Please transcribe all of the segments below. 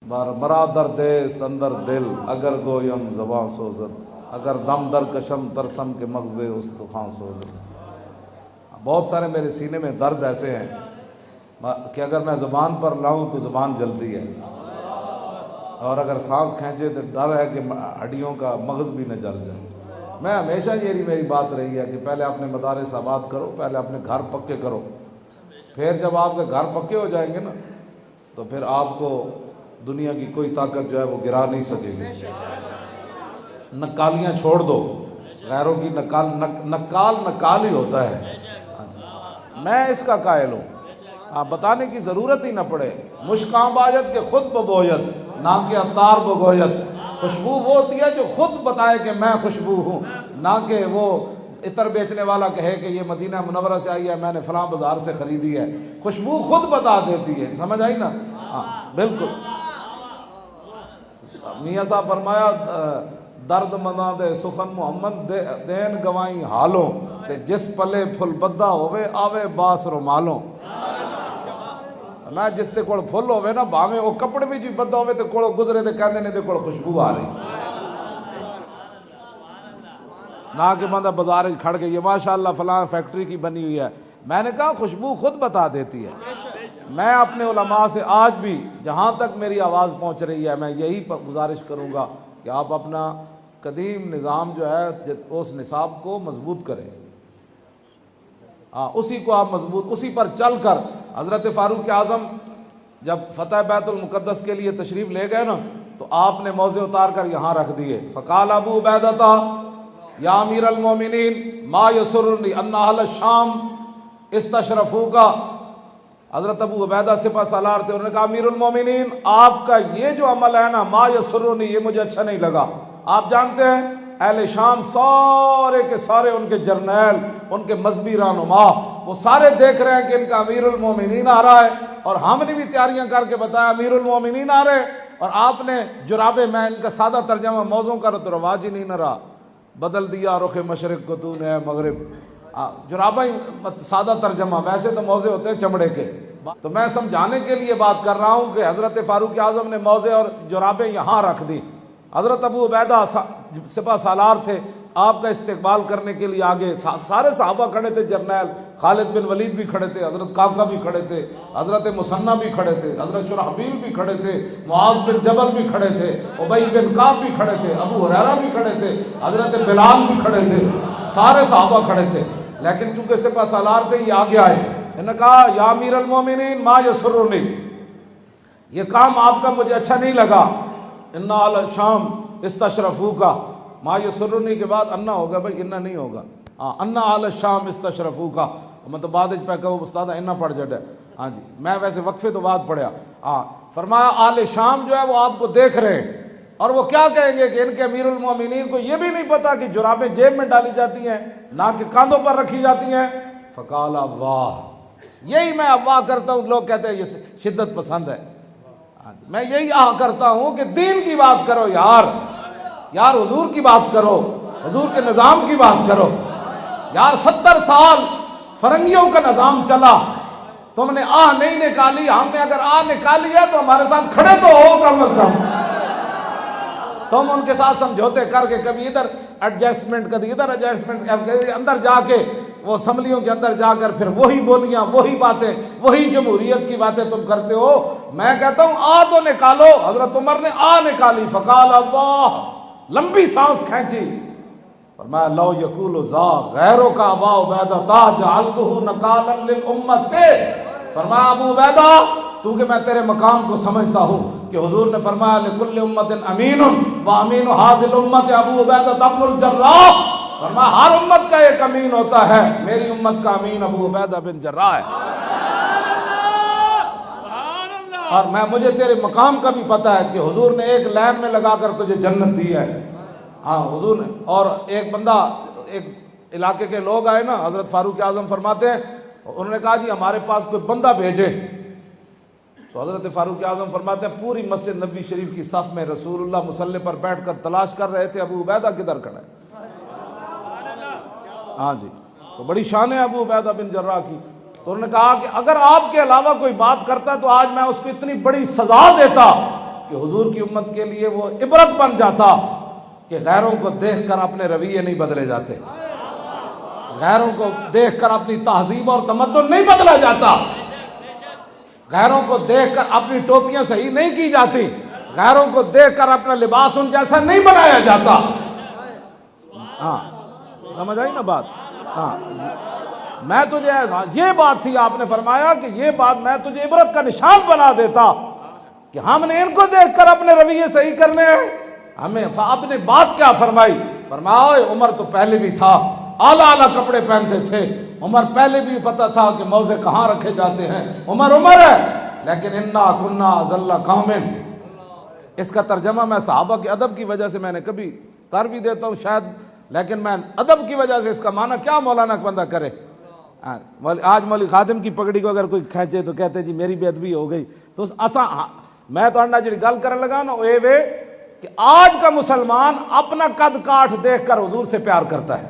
مرا در دست اندر دل اگر گویم زباں سوزد اگر دم در کشم ترسم کے مغز استخوان سوزد. بہت سارے میرے سینے میں درد ایسے ہیں کہ اگر میں زبان پر لاؤں تو زبان جلتی ہے، اور اگر سانس کھینچے تو ڈر ہے کہ ہڈیوں کا مغز بھی نہ جل جائے. میں ہمیشہ یہ میری بات رہی ہے کہ پہلے اپنے مدارس آباد کرو، پہلے اپنے گھر پکے کرو، پھر جب آپ کے گھر پکے ہو جائیں گے نا تو پھر آپ کو دنیا کی کوئی طاقت جو ہے وہ گرا نہیں سکے گی. نکالیاں چھوڑ دو، غیروں کی نکال ہی ہوتا ہے. میں اس کا قائل ہوں، آپ بتانے کی ضرورت ہی نہ پڑے. مشکاں باید کہ خود ببوید نہ کہ عطار بگوید. خوشبو وہ ہوتی ہے جو خود بتائے کہ میں خوشبو ہوں، نہ کہ وہ عطر بیچنے والا کہے کہ یہ مدینہ منورہ سے آئی ہے، میں نے فلاں بازار سے خریدی ہے. خوشبو خود بتا دیتی ہے. سمجھ آئی نا؟ ہاں بالکل. میاں صاحب فرمایا درد منا دے سخن محمد دین گوائیں حالوں تے جس پلے پھل بدا ہوئے آوے باس رومالوں. میں جس دے کول پھل ہوئے نا بھاویں وہ کپڑے بھی جی بدا ہوئے تے کول گزرے تے کہندے نے دے کول خوشبو آ رہی. نہ کہ بندہ بازار کھڑ کے یہ ماشاءاللہ فلاں فیکٹری کی بنی ہوئی ہے. میں نے کہا خوشبو خود بتا دیتی ہے. میں اپنے علماء سے آج بھی جہاں تک میری آواز پہنچ رہی ہے میں یہی گزارش کروں گا کہ آپ اپنا قدیم نظام جو ہے اس نصاب کو مضبوط کریں. اسی کو آپ مضبوط، اسی پر چل کر. حضرت فاروق اعظم جب فتح بیت المقدس کے لیے تشریف لے گئے نا تو آپ نے موزے اتار کر یہاں رکھ دیے. فقال ابو عبیدہ یا امیر المومنین ما یسرنی ان اہل الشام استشرفوک. حضرت ابو عبیدہ سپہ سالار تھے، انہوں نے کہا امیر المومنین آپ کا یہ جو عمل ہے نا ما یسرنی، یہ مجھے اچھا نہیں لگا. آپ جانتے ہیں اہل شام سارے کے سارے ان کے جرنیل، ان کے مذہبی رہنما، وہ سارے دیکھ رہے ہیں کہ ان کا امیر المومنین آ رہا ہے، اور ہم نے بھی تیاریاں کر کے بتایا امیر المومنین آ رہے، اور آپ نے جرابے، میں ان کا سادہ ترجمہ موضوع کا تو رواج ہی نہیں نہ رہا، بدل دیا رخ مشرق کو تو نے مغرب. جرابہ ہی سادہ ترجمہ، ویسے تو موزے ہوتے ہیں چمڑے کے. تو میں سمجھانے کے لیے بات کر رہا ہوں کہ حضرت فاروق اعظم نے موزے اور جرابیں یہاں رکھ دی. حضرت ابو عبیدہ سپہ سالار تھے، آپ کا استقبال کرنے کے لیے آگے سارے صحابہ کھڑے تھے. جرنیل خالد بن ولید بھی کھڑے تھے، حضرت کاکا بھی کھڑے تھے، حضرت مثنہ بھی کھڑے تھے، حضرت شرحبیل بھی کھڑے تھے، معاذ بن جبل بھی کھڑے تھے، ابی بن کعب بھی کھڑے تھے، ابو ہریرہ بھی کھڑے تھے، حضرت بلال بھی کھڑے تھے، سارے صحابہ کھڑے تھے. لیکن چونکہ سپہ سالار تھے یہ آگے آئے. انہوں نے کہا یا امیر المومنین ما یسرنی، یہ کام آپ کا مجھے اچھا نہیں لگا. ان اہل الشام استشرفوک، ما یسرنی کے بعد انا ہوگا بھائی، انا نہیں ہوگا. ان اہل الشام استشرفوک، مطلب بعد پہ کہ استاد انا پڑھ جڑا. ہاں جی، میں ویسے وقفے تو بعد پڑھیا. فرمایا اہل شام جو ہے وہ آپ کو دیکھ رہے ہیں، اور وہ کیا کہیں گے کہ ان کے امیر المومنین کو یہ بھی نہیں پتا کہ جرابیں جیب میں ڈالی جاتی ہیں نہ کہ کاندھوں پر رکھی جاتی ہیں. فقال واہ، یہی میں واہ کرتا ہوں. لوگ کہتے ہیں یہ شدت پسند ہے. میں یہی کرتا ہوں کہ دین کی بات کرو یار حضور کی بات کرو، حضور کے نظام کی بات کرو یار. 70 سال فرنگیوں کا نظام چلا، تم نے نہیں نکالی. ہم نے اگر نکالی ہے تو ہمارے ساتھ کھڑے تو ہو کم از کم. تم ان کے ساتھ سمجھوتے کر کے کبھی ادھر ایڈجسٹمنٹ، کبھی ادھر ایڈجسٹمنٹ، اندر جا کے وہ اسمبلیوں کے اندر جا کر پھر وہی بولیاں، وہی باتیں، وہی جمہوریت کی باتیں تم کرتے ہو. میں کہتا ہوں تو نکالو. حضرت عمر نے نکالی. فقال اللہ، لمبی سانس کھینچی. فرمایا لو یقول ذا غیروں کا ابا عبیدہ جعلتہ نکالا للامت. فرمایا ابو عبیدہ تو کہ میں تیرے مقام کو سمجھتا ہوں کہ حضور نے فرمایا لکل امت امین وامین ھذہ الامت ابو عبیدہ بن الجراح. فرمایا ہر امت کا ایک امین ہوتا ہے، میری امت کا امین ابو عبیدہ بن جراح ہے. اور مجھے تیرے مقام کا بھی پتہ ہے کہ حضور نے ایک لین میں لگا کر تجھے جنت دی ہے. حضور نے. اور ایک بندہ، ایک علاقے کے لوگ آئے نا، حضرت فاروق اعظم فرماتے ہیں، انہوں نے کہا جی ہمارے پاس کوئی بندہ بھیجے. تو حضرت فاروق اعظم فرماتے ہیں پوری مسجد نبی شریف کی صف میں رسول اللہ مصلی پر بیٹھ کر تلاش کر رہے تھے ابو عبیدہ کدھر کھڑا ہے. ہاں جی، تو بڑی شان ہے ابو عبیدہ بن جراح کی. تو انہوں نے کہا کہ اگر آپ کے علاوہ کوئی بات کرتا ہے تو آج میں اس کو اتنی بڑی سزا دیتا کہ حضور کی امت کے لیے وہ عبرت بن جاتا کہ غیروں کو دیکھ کر اپنے رویے نہیں بدلے جاتے، غیروں کو دیکھ کر اپنی تہذیب اور تمدن نہیں بدلا جاتا، غیروں کو دیکھ کر اپنی ٹوپیاں صحیح نہیں کی جاتی، غیروں کو دیکھ کر اپنا لباس ان جیسا نہیں بنایا جاتا۔ ہاں سمجھ آئی نا بات؟ ہاں میں تجھے یہ بات تھی، آپ نے فرمایا کہ یہ بات میں تجھے عبرت کا نشان بنا دیتا کہ ہم نے ان کو دیکھ کر اپنے رویے صحیح کرنے ہیں۔ ہمیں آپ نے بات کیا فرمائی؟ فرمایا عمر تو پہلے بھی تھا، اعلیٰ اعلیٰ کپڑے پہنتے تھے، عمر پہلے بھی پتا تھا کہ موزے کہاں رکھے جاتے ہیں، عمر ہے، لیکن انا کنا ذل قوم۔ اس کا ترجمہ میں صحابہ کے ادب کی وجہ سے میں نے کبھی کر بھی دیتا ہوں شاید، لیکن میں ادب کی وجہ سے اس کا معنی کیا مولانا بندہ کرے۔ آج مولوی خادم کی پگڑی کو اگر کوئی کھینچے تو کہتے جی میری بے ادبی ہو گئی، تو میں تو انڈا جی گل کرنے لگا نا اے وے کہ آج کا مسلمان اپنا قد کاٹ دیکھ کر حضور سے پیار کرتا ہے۔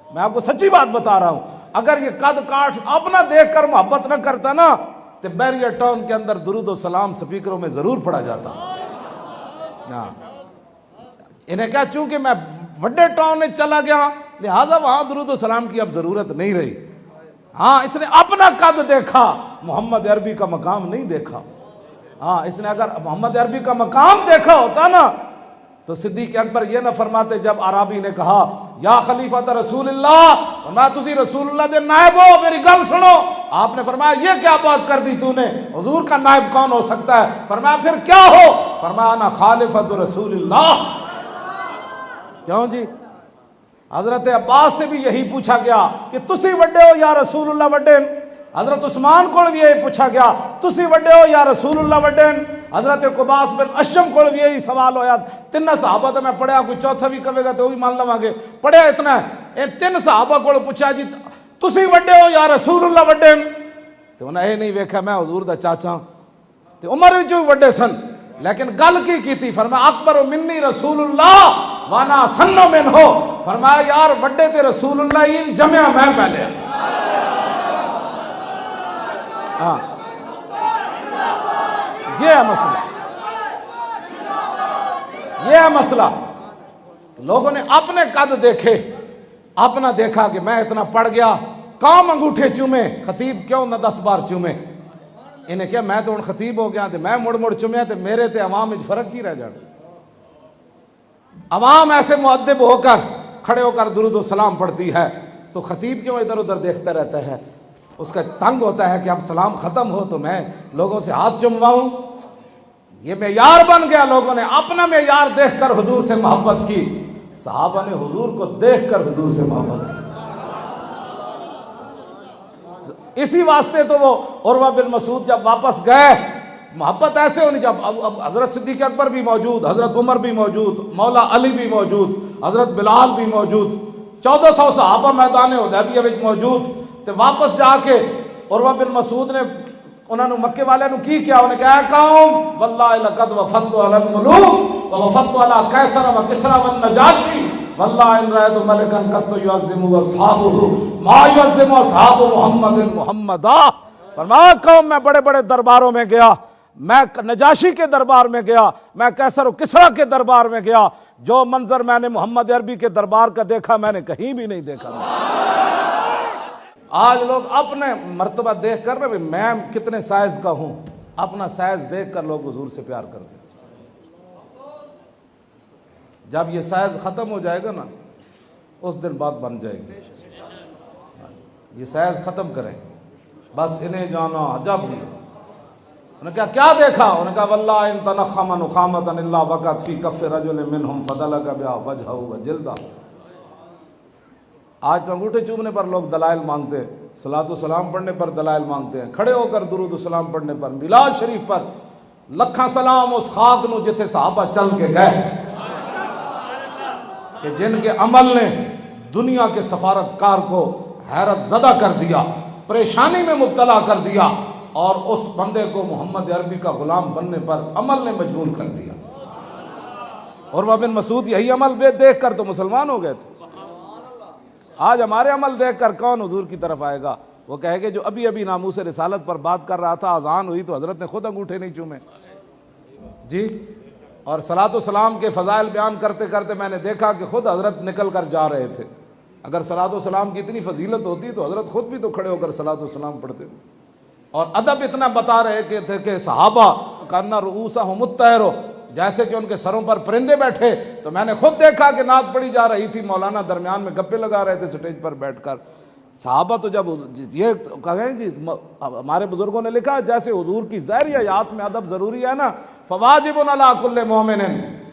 میں آپ کو سچی بات بتا رہا ہوں، اگر یہ قد کاٹ اپنا دیکھ کر محبت نہ کرتا نا تو بیریئر ٹاؤن کے اندر درود و سلام سپیکروں میں ضرور پڑا جاتا۔ انہیں کہا چونکہ میں وڈے ٹاؤن میں چلا گیا لہٰذا وہاں درود و سلام کی اب ضرورت نہیں رہی۔ ہاں اس نے اپنا قد دیکھا، محمد عربی کا مقام نہیں دیکھا۔ ہاں اس نے اگر محمد عربی کا مقام دیکھا ہوتا نا تو صدیق اکبر یہ نہ فرماتے جب عرابی نے کہا یا خلیفۃ رسول اللہ، میں تسی رسول اللہ دے نائب ہو، میری گل سنو۔ آپ نے فرمایا یہ کیا بات کر دی تو نے، حضور کا نائب کون ہو سکتا ہے؟ فرمایا پھر کیا ہو؟ فرمایا انا خلیفۃ رسول اللہ۔ کیوں جی؟ حضرت عباس سے بھی یہی پوچھا گیا کہ تسی وڈے ہو یا رسول اللہ وڈے؟ حضرت عثمان کو بھی یہی پوچھا گیا تسی وڈے ہو یا رسول اللہ وڈے؟ حضرت قباس بن اشم کو بھی یہی سوال ہویا۔ تین صحابہ تو میں پڑھیا، کوئی چوتھا بھی کہے گا تو وہ بھی مان لواں گے، پڑھیا اتنا ہے۔ ان تین صحابہ کو پوچھا جی تسی وڈے ہو یا رسول اللہ وڈے؟ تو انہیں یہ نہیں ویکھا میں حضور دا چاچا، تو عمر بھی جو وڈے سن، لیکن گل کی تھی؟ فرمایا اکبر منی رسول اللہ وانا سنو من ہو۔ فرمایا یار وڈے تے رسول اللہ ہی جمعہ میں پہلے۔ ہاں یہ ہے مسئلہ، یہ ہے مسئلہ۔ لوگوں نے اپنے قد دیکھے، اپنا دیکھا کہ میں اتنا پڑھ گیا، کام انگوٹھے چومے، خطیب کیوں نہ 10 بار چومے؟ انہیں کیا میں تو ان خطیب ہو گیا تھے، میں مڑ مڑ چومیا تھے، میرے تے عوام میں فرق کی رہ جانا۔ عوام ایسے مؤدب ہو کر کھڑے ہو کر درود و سلام پڑھتی ہے تو خطیب کیوں ادھر ادھر دیکھتا رہتا ہے؟ اس کا تنگ ہوتا ہے کہ اب سلام ختم ہو تو میں لوگوں سے ہاتھ چمواؤں۔ یہ معیار بن گیا، لوگوں نے اپنا معیار دیکھ کر حضور سے محبت کی، صحابہ نے حضور کو دیکھ کر حضور سے محبت کی۔ اسی واسطے تو وہ عروہ بن مسعود جب واپس گئے، محبت ایسے ہونی جب حضرت صدیق اکبر بھی موجود، حضرت عمر بھی موجود، مولا علی بھی موجود، حضرت بلال بھی موجود، 1400 صحابہ میدان حدیبیہ وچ موجود، تے واپس جا کے عروہ بن مسعود نے انہوں نے مکے والے نو کی کیا؟ انہیں کہا قوم واللہ لقد وفدت علی الملوک ووفدت علی قیصر و کسریٰ والنجاشی واللہ ان رأیت ملکا قط یعظم اصحابہ ما یعظم اصحاب محمد محمدا۔ فرمایا قوم میں بڑے بڑے درباروں میں گیا، میں نجاشی کے دربار میں گیا، میں قیصر و کسریٰ کے دربار میں گیا، جو منظر میں نے محمد عربی کے دربار کا دیکھا میں نے کہیں بھی نہیں دیکھا۔ آج لوگ اپنے مرتبہ دیکھ کر میں کتنے سائز کا ہوں، اپنا سائز دیکھ کر لوگ حضور سے پیار کرتے ہیں۔ جب یہ سائز ختم ہو جائے گا نا اس دن بات بن جائے گی۔ یہ سائز ختم کریں، بس انہیں جانا جب بھی۔ انہوں نے کہا کیا دیکھا؟ انہوں نے کہا واللہ ان تنخم نخامتا الا وقت فی کف رجل منہم فدلک بہا وجہہ وجلدہ۔ آج تو انگوٹھے چومنے پر لوگ دلائل مانگتے ہیں، صلاۃ و سلام پڑھنے پر دلائل مانگتے ہیں، کھڑے ہو کر درود و سلام پڑھنے پر، میلاد شریف پر لکھاں سلام اس خاک نو جتھے صحابہ چل کے گئے کہ جن کے عمل نے دنیا کے سفارتکار کو حیرت زدہ کر دیا، پریشانی میں مبتلا کر دیا، اور اس بندے کو محمد عربی کا غلام بننے پر عمل نے مجبور کر دیا۔ عروہ بن مسعود یہی عمل بے دیکھ کر تو مسلمان ہو گئے تھے۔ آج ہمارے عمل دیکھ کر کون حضور کی طرف آئے گا؟ وہ کہے گے جو ابھی ابھی ناموس رسالت پر بات کر رہا تھا، اذان ہوئی تو حضرت نے خود انگوٹھے نہیں چومے۔ جی، اور صلاۃ و سلام کے فضائل بیان کرتے کرتے میں نے دیکھا کہ خود حضرت نکل کر جا رہے تھے. اگر صلاۃ و سلام کی اتنی فضیلت ہوتی تو حضرت خود بھی تو کھڑے ہو کر صلاۃ و سلام پڑھتے. اور ادب اتنا بتا رہے کہ تھے کہ صحابہ کانا رؤوسہم الطیر، جیسے کہ ان کے سروں پر پرندے بیٹھے. تو میں نے خود دیکھا کہ نعت پڑھی جا رہی تھی، مولانا درمیان میں گپے لگا رہے تھے سٹیج پر بیٹھ کر. صحابہ تو جب یہ کہیں جی، ہمارے بزرگوں نے لکھا جیسے حضور کی ظاہری حیات میں ادب ضروری ہے نا، فواجب علی کل مومن،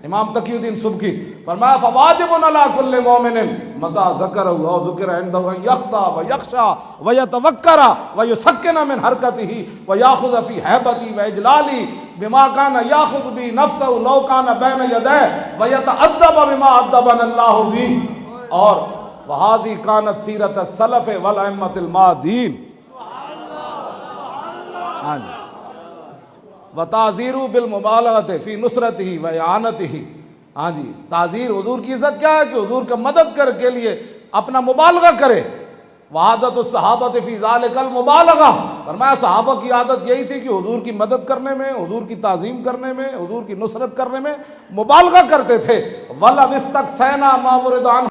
امام تقی الدین سبکی فرمایا فواجب علی کل مومن متى ذکر او ذکر عنده ان یخضع ویخشع ویتوکر ویسکن من حرکته ویاخذ فی ہیبتی واجلالی بما كان یاخذ به نفسه لو كان بین یدیہ ویتادب بما ادبنا اللہ به. اور وہذی کانت سیرت السلف والائمۃ الماضین. ہاں جی، وتعزیر بالمبالغۃ فی نصرتہ واعانتہ. ہاں جی، تعزیر حضور کی عزت کیا ہے کہ حضور کا مدد کر کے لیے اپنا مبالغہ کرے. وعادت الصحابۃ فی ذلک المبالغہ، فرمایا صحابہ کی عادت یہی تھی کہ حضور کی مدد کرنے میں، حضور کی تعظیم کرنے میں، حضور کی نصرت کرنے میں مبالغہ کرتے تھے. وَلَوِ اسْتَقْصَيْنَا مَا وُرِدَ عَنْهُ